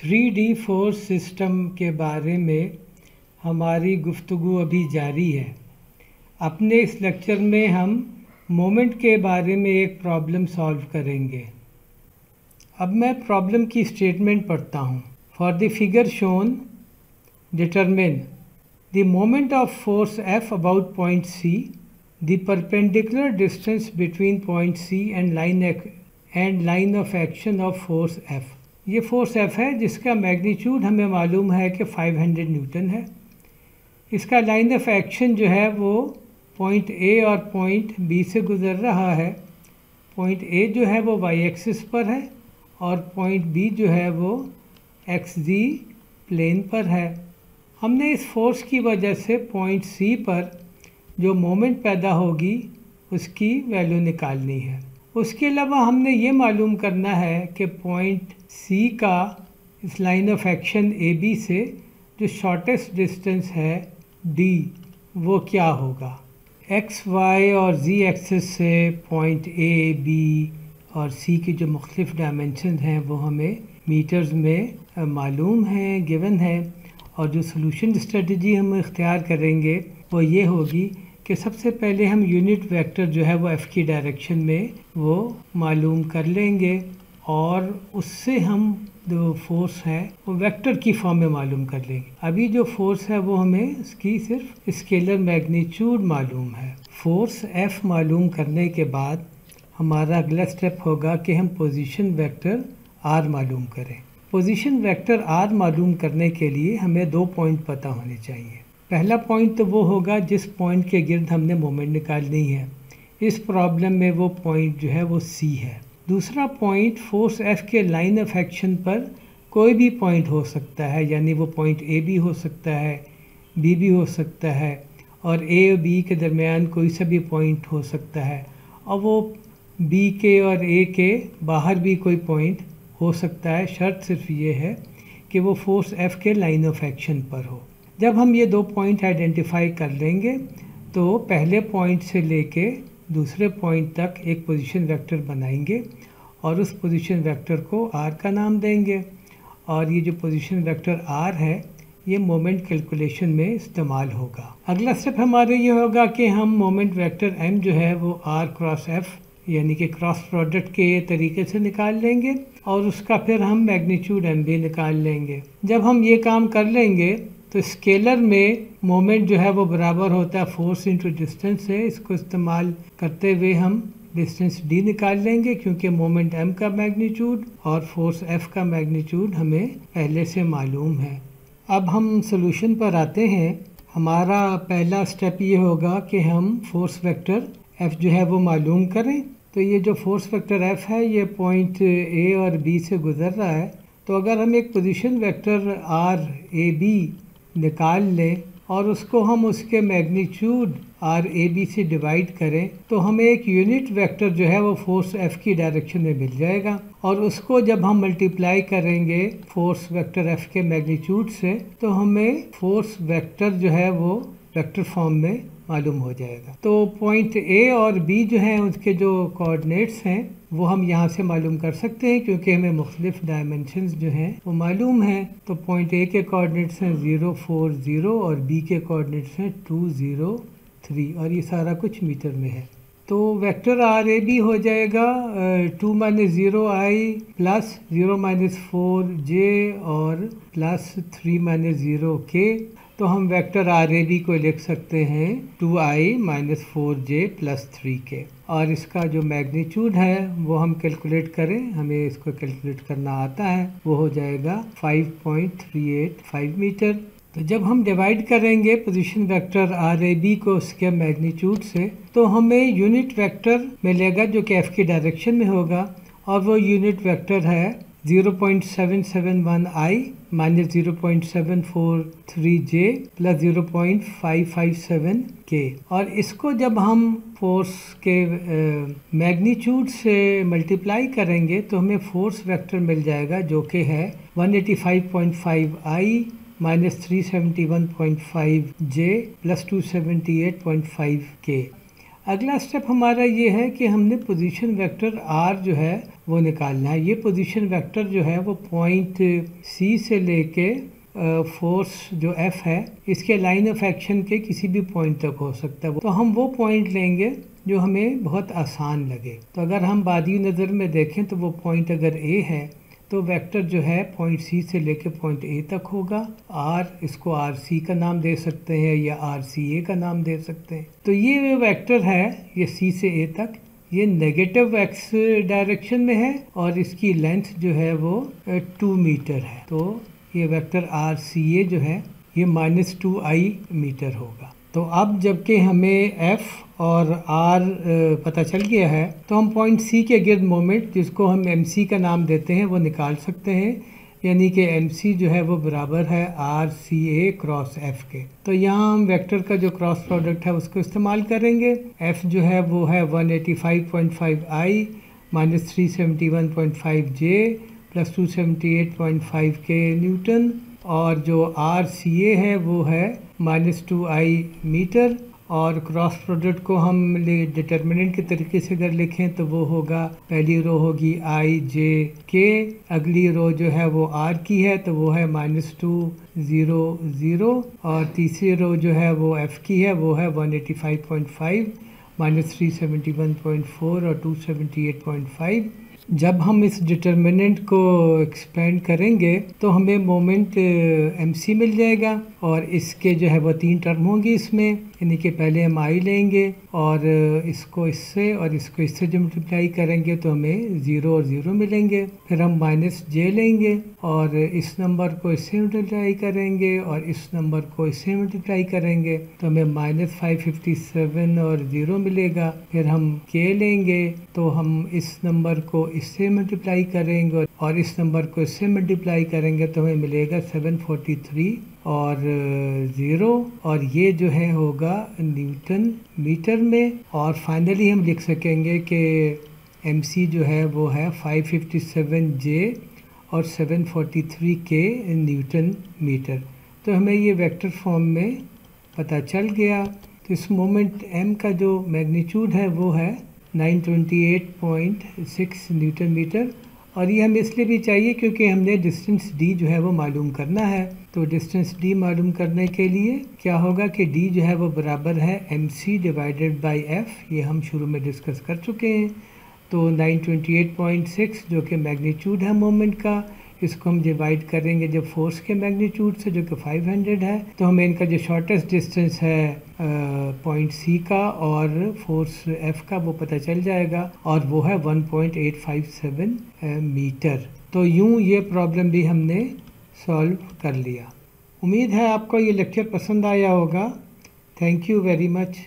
3D force system के बारे में हमारी गुफ्तगू अभी जारी है। अपने इस लेक्चर में हम मोमेंट के बारे में एक प्रॉब्लम सॉल्व करेंगे। अब मैं प्रॉब्लम की स्टेटमेंट पढ़ता हूँ। For the figure shown determine the moment of force F about point C, the perpendicular distance between point C and line of action of force F। ये फोर्स F है जिसका magnitude हमें मालूम है कि 500 न्यूटन है। इसका लाइन ऑफ एक्शन जो है वो पॉइंट A और पॉइंट B से गुज़र रहा है। पॉइंट A जो है वो y एक्सिस पर है और पॉइंट B जो है वो xz प्लेन पर है। हमने इस फोर्स की वजह से पॉइंट C पर जो मोमेंट पैदा होगी उसकी वैल्यू निकालनी है। उसके अलावा हमने ये मालूम करना है कि पॉइंट C का इस लाइन ऑफ एक्शन AB से जो शॉर्टेस्ट डिस्टेंस है D, वो क्या होगा। x, y और z एक्सिस से पॉइंट A, B और C की जो मुख्तलिफ डायमेंशन हैं वो हमें मीटर्स में मालूम है, गिवन है। और जो सॉल्यूशन स्ट्रेटजी हम इख्तियार करेंगे वो ये होगी कि सबसे पहले हम यूनिट वेक्टर जो है वो F की डायरेक्शन में वो मालूम कर लेंगे और उससे हम जो फोर्स है वो वेक्टर की फॉर्म में मालूम कर लेंगे। अभी जो फोर्स है वो हमें इसकी सिर्फ स्केलर मैग्नीट्यूड मालूम है। फोर्स F मालूम करने के बाद हमारा अगला स्टेप होगा कि हम पोजीशन वेक्टर R मालूम करें। पोजीशन वेक्टर R मालूम करने के लिए हमें 2 पॉइंट पता होने चाहिए। पहला पॉइंट तो वो होगा जिस पॉइंट के गिर्द हमने मोमेंट निकालनी है। इस प्रॉब्लम में वो पॉइंट जो है वो C है। दूसरा पॉइंट फोर्स F के लाइन ऑफ एक्शन पर कोई भी पॉइंट हो सकता है, यानी वो पॉइंट A भी हो सकता है, B भी हो सकता है और A और B के दरमियान कोई सा भी पॉइंट हो सकता है और वो B के और A के बाहर भी कोई पॉइंट हो सकता है। शर्त सिर्फ ये है कि वो फोर्स F के लाइन ऑफ एक्शन पर हो। जब हम ये 2 पॉइंट आइडेंटिफाई कर लेंगे तो पहले पॉइंट से लेके दूसरे पॉइंट तक एक पोजीशन वेक्टर बनाएंगे और उस पोजीशन वेक्टर को R का नाम देंगे। और ये जो पोजीशन वेक्टर R है ये मोमेंट कैलकुलेशन में इस्तेमाल होगा। अगला स्टेप हमारे ये होगा कि हम मोमेंट वेक्टर M जो है वो R क्रॉस F यानी कि क्रॉस प्रोडक्ट के तरीके से निकाल लेंगे और उसका फिर हम मैग्नीट्यूड M भी निकाल लेंगे। जब हम ये काम कर लेंगे तो स्केलर में मोमेंट जो है वो बराबर होता है फोर्स इंटू डिस्टेंस है। इसको इस्तेमाल करते हुए हम डिस्टेंस D निकाल लेंगे क्योंकि मोमेंट M का मैग्नीट्यूड और फोर्स F का मैग्नीट्यूड हमें पहले से मालूम है। अब हम सॉल्यूशन पर आते हैं। हमारा पहला स्टेप ये होगा कि हम फोर्स वेक्टर F जो है वो मालूम करें। तो ये जो फोर्स वेक्टर F है ये पॉइंट A और B से गुज़र रहा है। तो अगर हम एक पोजीशन वेक्टर RAB निकाल लें और उसको हम उसके मैग्नीट्यूड RAB से डिवाइड करें तो हमें एक यूनिट वेक्टर जो है वो फोर्स F की डायरेक्शन में मिल जाएगा और उसको जब हम मल्टीप्लाई करेंगे फोर्स वेक्टर F के मैग्नीट्यूड से तो हमें फोर्स वेक्टर जो है वो वेक्टर फॉर्म में मालूम हो जाएगा। तो पॉइंट A और B जो हैं उसके जो कोऑर्डिनेट्स हैं वो हम यहाँ से मालूम कर सकते हैं क्योंकि हमें मुख्तलिफ डायमेंशंस जो हैं वो मालूम हैं। तो पॉइंट A के कोऑर्डिनेट्स हैं 0, 4, 0 और B के कोऑर्डिनेट्स हैं 2, 0, 3 और ये सारा कुछ मीटर में है। तो वेक्टर RAB हो जाएगा 2 - 0i प्लस 0 - 4j और प्लस 3 - 0k। तो हम वेक्टर RAB को लिख सकते हैं 2i - 4j प्लस 3k और इसका जो मैग्नीट्यूड है वो हम कैलकुलेट करें, हमें इसको कैलकुलेट करना आता है, वो हो जाएगा 5.385 मीटर। तो जब हम डिवाइड करेंगे पोजीशन वेक्टर RAB को उसके मैग्नीट्यूड से तो हमें यूनिट वेक्टर मिलेगा जो कि F की डायरेक्शन में होगा और वो यूनिट वेक्टर है 0.771i minus 0.743j plus 0.557k। और इसको जब हम फोर्स के मैग्नीट्यूड से मल्टीप्लाई करेंगे तो हमें फोर्स वेक्टर मिल जाएगा जो कि है 185.5i minus 371.5j plus 278.5k। अगला स्टेप हमारा ये है कि हमने पोजीशन वेक्टर r जो है वो निकालना है। ये पोजीशन वेक्टर जो है वो पॉइंट C से लेके फोर्स जो F है इसके लाइन ऑफ एक्शन के किसी भी पॉइंट तक हो सकता है। तो हम वो पॉइंट लेंगे जो हमें बहुत आसान लगे। तो अगर हम बादी नज़र में देखें तो वो पॉइंट अगर A है तो वेक्टर जो है पॉइंट C से लेके पॉइंट A तक होगा। R इसको RC का नाम दे सकते हैं या RCA का नाम दे सकते हैं। तो ये वेक्टर है ये C से A तक, ये नेगेटिव x डायरेक्शन में है और इसकी लेंथ जो है वो 2 मीटर है। तो ये वेक्टर RCA जो है ये -2i मीटर होगा। तो अब जबकि हमें F और R पता चल गया है तो हम पॉइंट C के गिर्द मोमेंट जिसको हम MC का नाम देते हैं वो निकाल सकते हैं। यानी कि MC जो है वो बराबर है RCA क्रॉस F के। तो यहाँ हम वेक्टर का जो क्रॉस प्रोडक्ट है उसको इस्तेमाल करेंगे। F जो है वो है 185.5i माइनस 371.5j प्लस 278.5 के न्यूटन, और जो RCA है वो है -2i मीटर। और क्रॉस प्रोडक्ट को हम डिटर्मिनेंट के तरीके से अगर लिखें तो वो होगा, पहली रो होगी i j k, अगली रो जो है वो r की है तो वो है -2 0 0, और तीसरी रो जो है वो f की है वो है 185.5 माइनस 371.4 और 278.5। जब हम इस डिटर्मिनेंट को एक्सपेंड करेंगे तो हमें मोमेंट MC मिल जाएगा और इसके जो है वो 3 टर्म होंगी इसमें। यानी कि पहले हम I लेंगे और इसको इससे और इसको इससे जो मल्टीप्लाई करेंगे तो हमें 0 और 0 मिलेंगे। फिर हम -j लेंगे और इस नंबर को इससे मल्टीप्लाई करेंगे और इस नंबर को इससे मल्टीप्लाई करेंगे तो हमें -557 और 0 मिलेगा। फिर हम k लेंगे तो हम इस नंबर को इससे मल्टीप्लाई करेंगे और इस नंबर को इससे मल्टीप्लाई करेंगे तो हमें मिलेगा 743 और 0, और ये जो है होगा न्यूटन मीटर में। और फाइनली हम लिख सकेंगे कि MC जो है वो है 557J और 743 के न्यूटन मीटर। तो हमें ये वेक्टर फॉर्म में पता चल गया। तो इस मोमेंट M का जो मैग्नीट्यूड है वो है 928.6 न्यूटन मीटर, और ये हमें इसलिए भी चाहिए क्योंकि हमने डिस्टेंस d जो है वो मालूम करना है। तो डिस्टेंस d मालूम करने के लिए क्या होगा कि d जो है वो बराबर है MC डिवाइडेड बाय f, ये हम शुरू में डिस्कस कर चुके हैं। तो 928.6 जो कि मैग्नीट्यूड है मोमेंट का, इसको हम डिवाइड करेंगे जब फोर्स के मैग्नीट्यूड से जो कि 500 है, तो हमें इनका जो शॉर्टेस्ट डिस्टेंस है पॉइंट C का और फोर्स F का वो पता चल जाएगा, और वो है 1.857 मीटर। तो यूं ये प्रॉब्लम भी हमने सॉल्व कर लिया। उम्मीद है आपको ये लेक्चर पसंद आया होगा। Thank you very much.